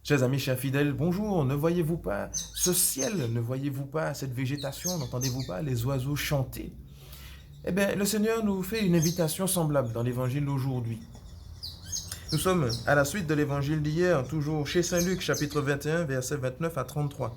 Chers amis, chers fidèles, bonjour. Ne voyez-vous pas ce ciel? Ne voyez-vous pas cette végétation? N'entendez-vous pas les oiseaux chanter? Eh bien, le Seigneur nous fait une invitation semblable dans l'évangile d'aujourd'hui. Nous sommes à la suite de l'évangile d'hier, toujours chez Saint Luc, chapitre 21, versets 29 à 33.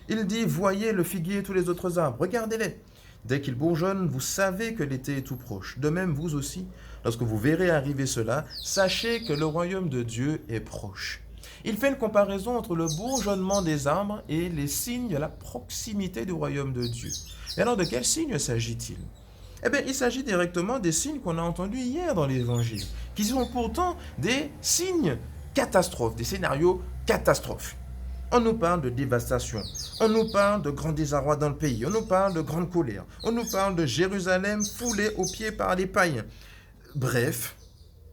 Il dit, voyez le figuier et tous les autres arbres, regardez-les. Dès qu'ils bourgeonnent, vous savez que l'été est tout proche. De même, vous aussi, lorsque vous verrez arriver cela, sachez que le royaume de Dieu est proche. Il fait une comparaison entre le bourgeonnement des arbres et les signes de la proximité du royaume de Dieu. Et alors, de quels signes s'agit-il? Eh bien, il s'agit directement des signes qu'on a entendus hier dans l'Évangile, qui sont pourtant des signes catastrophes, des scénarios catastrophes. On nous parle de dévastation, on nous parle de grand désarroi dans le pays, on nous parle de grande colère, on nous parle de Jérusalem foulée aux pieds par les païens. Bref,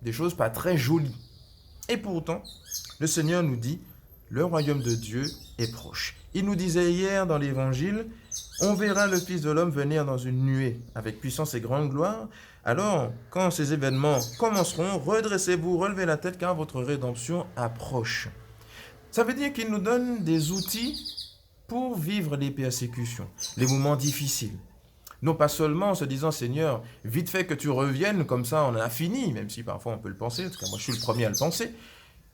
des choses pas très jolies. Et pourtant, le Seigneur nous dit, le royaume de Dieu est proche. Il nous disait hier dans l'Évangile, on verra le Fils de l'homme venir dans une nuée avec puissance et grande gloire. Alors, quand ces événements commenceront, redressez-vous, relevez la tête car votre rédemption approche. Ça veut dire qu'il nous donne des outils pour vivre les persécutions, les moments difficiles. Non pas seulement en se disant, Seigneur, vite fait que tu reviennes, comme ça on en a fini, même si parfois on peut le penser, en tout cas moi je suis le premier à le penser,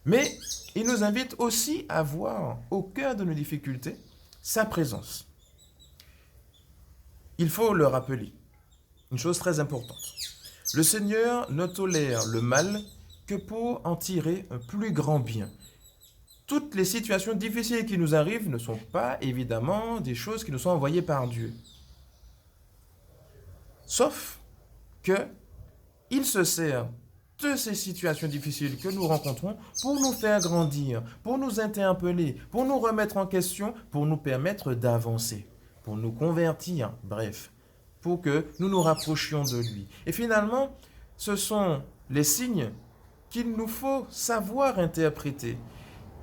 mais il nous invite aussi à voir au cœur de nos difficultés sa présence. Il faut le rappeler, une chose très importante. Le Seigneur ne tolère le mal que pour en tirer un plus grand bien. Toutes les situations difficiles qui nous arrivent ne sont pas évidemment des choses qui nous sont envoyées par Dieu. Sauf que il se sert de ces situations difficiles que nous rencontrons pour nous faire grandir, pour nous interpeller, pour nous remettre en question, pour nous permettre d'avancer, pour nous convertir, bref, pour que nous nous rapprochions de lui. Et finalement, ce sont les signes qu'il nous faut savoir interpréter.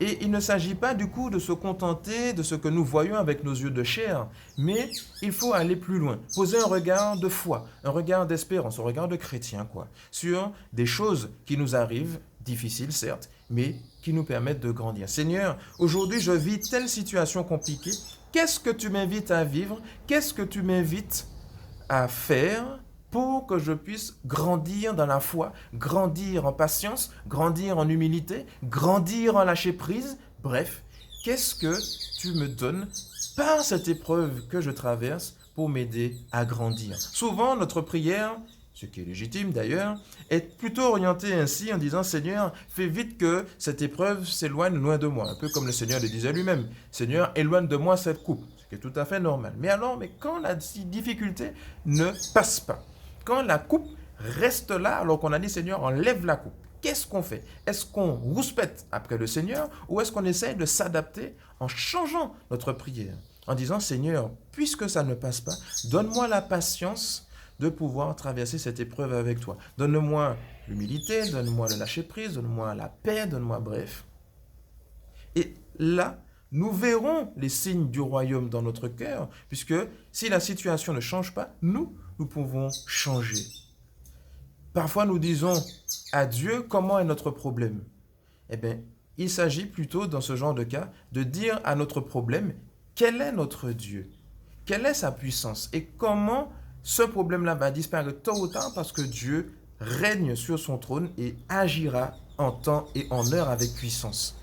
Et il ne s'agit pas du coup de se contenter de ce que nous voyons avec nos yeux de chair, mais il faut aller plus loin, poser un regard de foi, un regard d'espérance, un regard de chrétien, sur des choses qui nous arrivent, difficiles certes, mais qui nous permettent de grandir. Seigneur, aujourd'hui je vis telle situation compliquée, qu'est-ce que tu m'invites à vivre? Qu'est-ce que tu m'invites à faire pour que je puisse grandir dans la foi, grandir en patience, grandir en humilité, grandir en lâcher prise. Bref, qu'est-ce que tu me donnes par cette épreuve que je traverse pour m'aider à grandir? Souvent, notre prière, ce qui est légitime d'ailleurs, est plutôt orientée ainsi en disant « Seigneur, fais vite que cette épreuve s'éloigne loin de moi ». Un peu comme le Seigneur le disait lui-même « Seigneur, éloigne de moi cette coupe ». Ce qui est tout à fait normal. Mais alors, quand la difficulté ne passe pas, quand la coupe reste là, alors qu'on a dit Seigneur, enlève la coupe, qu'est-ce qu'on fait? Est-ce qu'on rouspète après le Seigneur ou est-ce qu'on essaye de s'adapter en changeant notre prière? En disant Seigneur, puisque ça ne passe pas, donne-moi la patience de pouvoir traverser cette épreuve avec toi. Donne-moi l'humilité, donne-moi le lâcher-prise, donne-moi la paix, donne-moi bref. Et là, nous verrons les signes du royaume dans notre cœur, puisque si la situation ne change pas, nous pouvons changer. Parfois, nous disons à Dieu comment est notre problème. Eh bien, il s'agit plutôt, dans ce genre de cas, de dire à notre problème quel est notre Dieu, quelle est sa puissance et comment ce problème-là va disparaître tôt ou tard parce que Dieu règne sur son trône et agira en temps et en heure avec puissance.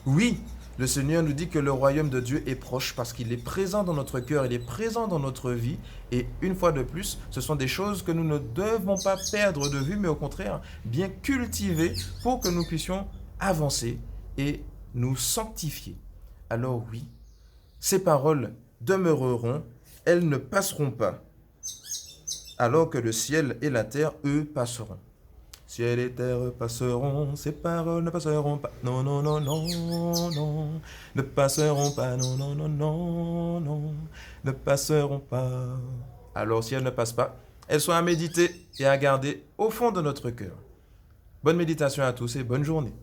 Oui, le Seigneur nous dit que le royaume de Dieu est proche parce qu'il est présent dans notre cœur, il est présent dans notre vie. Et une fois de plus, ce sont des choses que nous ne devons pas perdre de vue, mais au contraire, bien cultiver pour que nous puissions avancer et nous sanctifier. Alors oui, ces paroles demeureront, elles ne passeront pas, alors que le ciel et la terre, eux, passeront. Ciel et terre passeront, ces paroles ne passeront pas. Non, non, non, non, non. Ne passeront pas, non, non, non, non, non. Ne passeront pas. Alors, si elles ne passent pas, elles sont à méditer et à garder au fond de notre cœur. Bonne méditation à tous et bonne journée.